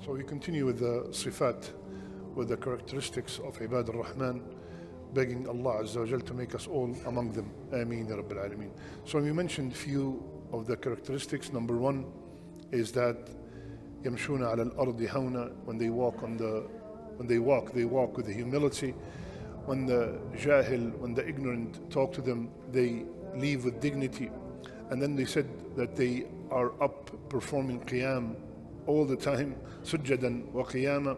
So we continue with the sifat, with the characteristics of Ibadur Rahman, begging Allah Azza wa Jal to make us all among them. Ameen ya Rabbil Alameen. So we mentioned few of the characteristics. Number one is that yamshuna ala al-ardi hawna, when they walk they walk with humility. When the jahil, when the ignorant talk to them, they leave with dignity. And then they said that they are up performing qiyam all the time, sujjadan wa qiyama.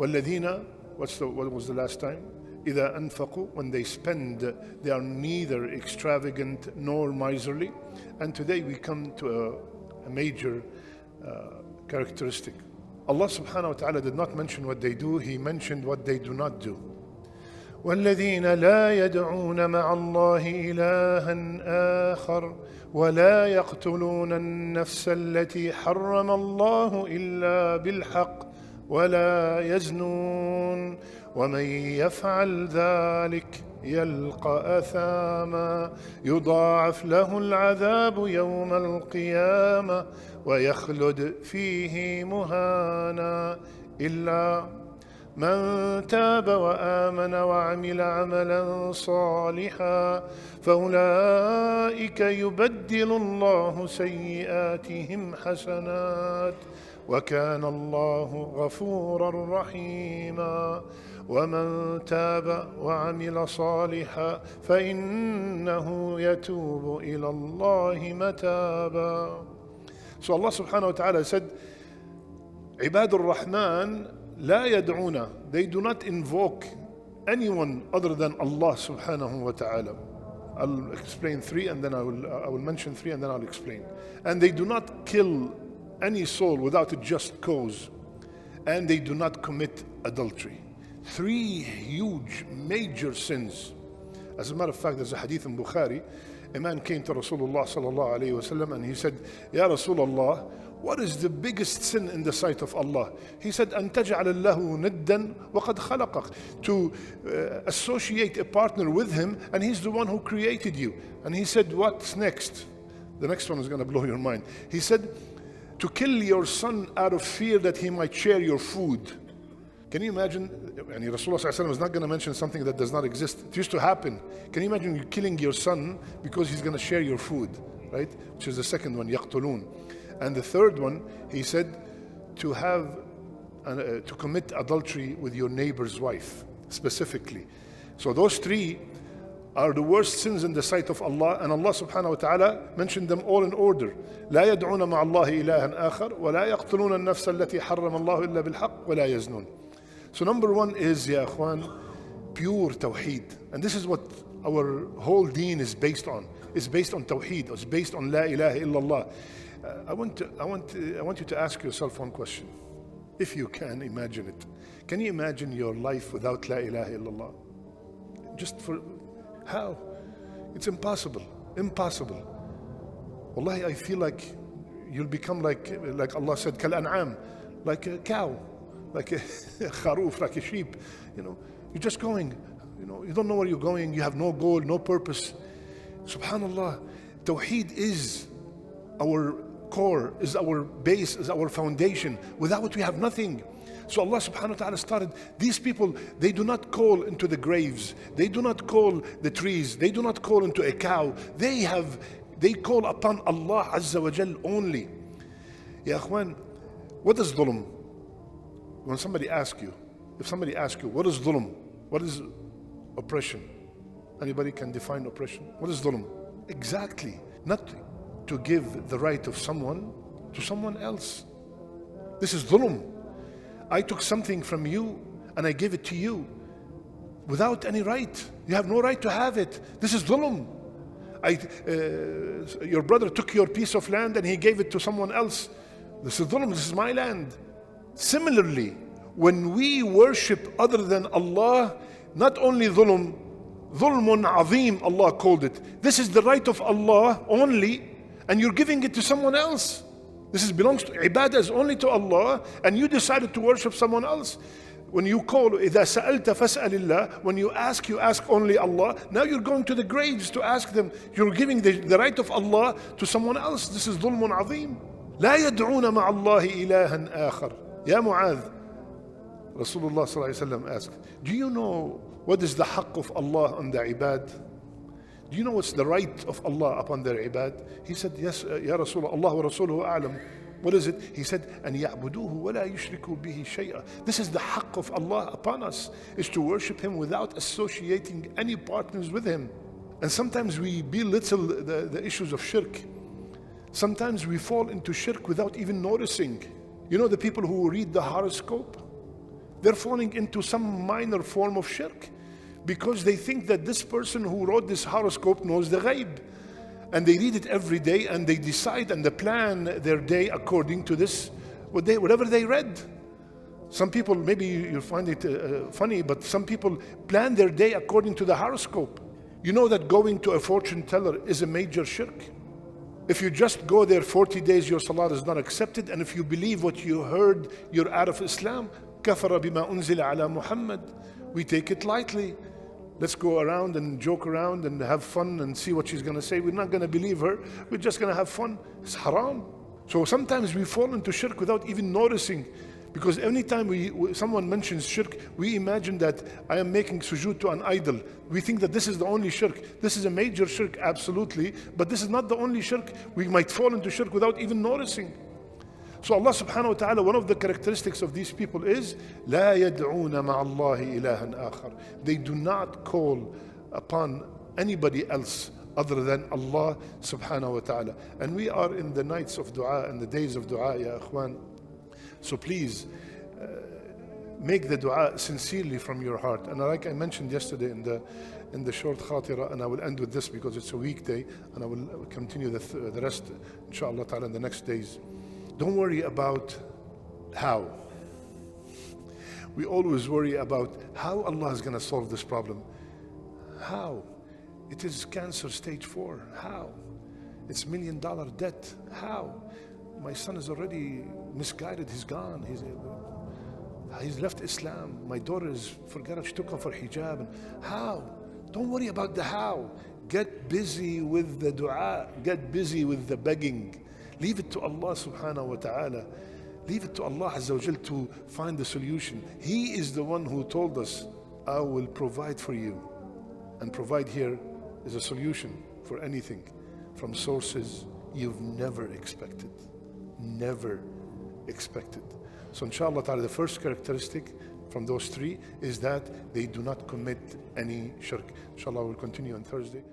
Walladhina, what was the last time? إذا أنفقوا, when they spend, they are neither extravagant nor miserly. And today we come to a major characteristic. Allah subhanahu wa ta'ala did not mention what they do, He mentioned what they do not do. والذين لا يدعون مع الله إلها آخر ولا يقتلون النفس التي حرم الله إلا بالحق ولا يزنون ومن يفعل ذلك يلقى أثاما يضاعف له العذاب يوم القيامة ويخلد فيه مهانا إلا من تاب وآمن وعمل عملا صالحا فأولئك يبدل الله سيئاتهم حسنات وكان الله غفورا رحيما ومن تاب وعمل صالحا فإنه يتوب إلى الله متابا. So Allah subhanahu wa ta'ala said, Ibadur Rahman لا يدعون, they do not invoke anyone other than Allah subhanahu wa ta'ala. I'll explain three and then I will mention three and then I'll explain. And they do not kill any soul without a just cause, and they do not commit adultery. Three huge major sins. As a matter of fact, there's a hadith in Bukhari. A man came to Rasulullah sallallahu alayhi wa sallam and he said, Ya Rasulullah, what is the biggest sin in the sight of Allah? He said, أن تجعل الله ندا وقد خلقك, to associate a partner with him and he's the one who created you. And he said, what's next? The next one is going to blow your mind. He said, to kill your son out of fear that he might share your food. Can you imagine? And Rasulullah sallallahu alaihi wasallam is not going to mention something that does not exist. It used to happen. Can you imagine you killing your son because he's going to share your food, right? Which is the second one, يقتلون. And the third one, he said, to commit adultery with your neighbor's wife, specifically. So those three are the worst sins in the sight of Allah, and Allah subhanahu wa ta'ala mentioned them all in order. لا يدعون مع الله إلها آخر ولا يقتلون النفس التي حرم الله إلا بالحق ولا يزنون. So number one is, ya akhwan, pure Tawheed. And this is what our whole deen is based on. It's based on Tawheed. It's based on La ilaha illallah. I want you to ask yourself one question. If you can imagine it. Can you imagine your life without La ilaha illallah? Just for, how? It's impossible. Impossible. Wallahi, I feel like you'll become like Allah said, kal an'am, like a cow, like a kharoof, like a sheep. You know, you're just going. You know, you don't know where you're going. You have no goal, no purpose. Subhanallah, Tawheed is our core, is our base, is our foundation. Without it, we have nothing. So Allah subhanahu wa ta'ala started, these people, they do not call into the graves. They do not call the trees. They do not call into a cow. They call upon Allah Azza wa Jal only. Ya akhwan, what is Dulum? When somebody asks you, if somebody asks you, what is Dulum? What is oppression? Anybody can define oppression? What is Dulum? Exactly. Not to give the right of someone to someone else. This is Dulum. I took something from you and I gave it to you without any right. You have no right to have it. This is Dulum. Your brother took your piece of land and he gave it to someone else. This is Dulum. This is my land. Similarly, when we worship other than Allah, not only Dulum, Dhulmun Azim, Allah called it. This is the right of Allah only, and you're giving it to someone else. This belongs to ibadah, is only to Allah, and you decided to worship someone else. When you call, إِذَا سَأَلْتَ فَاسْأَلِ اللَّهِ, when you ask only Allah. Now you're going to the graves to ask them. You're giving the right of Allah to someone else. This is ظلم عظيم. لا يدعون مع الله إلها آخر. Ya Mu'adh, Rasulullah sallallahu alaihi wasallam asked, do you know what is the haqq of Allah on the ibad? Do you know what's the right of Allah upon their ibad? He said, yes, Ya Rasulullah, Allah wa Rasuluhu a'lam. What is it? He said, أن يعبدوه ولا يشركوا به شيئا. This is the haqq of Allah upon us, is to worship Him without associating any partners with Him. And sometimes we belittle the issues of shirk. Sometimes we fall into shirk without even noticing. You know, the people who read the horoscope, they're falling into some minor form of shirk because they think that this person who wrote this horoscope knows the ghaib. And they read it every day and they decide and they plan their day according to this, whatever they read. Some people, maybe you find it funny, but some people plan their day according to the horoscope. You know that going to a fortune teller is a major shirk. If you just go there 40 days, your salah is not accepted. And if you believe what you heard, you're out of Islam. كَفَرَ بِمَا أُنزِلَ عَلَى مُحَمَّدٍ. We take it lightly. Let's go around and joke around and have fun and see what she's going to say. We're not going to believe her. We're just going to have fun. It's haram. So sometimes we fall into shirk without even noticing. Because anytime someone mentions shirk, we imagine that I am making sujood to an idol. We think that this is the only shirk. This is a major shirk, absolutely. But this is not the only shirk. We might fall into shirk without even noticing. So Allah subhanahu wa ta'ala, one of the characteristics of these people is لا يدعون مع الله إلها آخر. They do not call upon anybody else other than Allah subhanahu wa ta'ala. And we are in the nights of dua and the days of dua, ya akhwan. So please make the dua sincerely from your heart. And like I mentioned yesterday in the short khatira, and I will end with this because it's a weekday, and I will continue the rest inshallah ta'ala in the next days. Don't worry about how. We always worry about how Allah is going to solve this problem. How? It is cancer stage 4. How? It's $1 million debt. How? My son is already misguided. He's gone. He's left Islam. My daughter is, forget it, she took off her hijab. How? Don't worry about the how. Get busy with the dua. Get busy with the begging. Leave it to Allah subhanahu wa ta'ala. Leave it to Allah azza wa jal to find the solution. He is the one who told us, I will provide for you. And provide here is a solution for anything from sources you've never expected. Never expected. So inshallah ta'ala, the first characteristic from those 3 is that they do not commit any shirk. Inshallah, we'll continue on Thursday.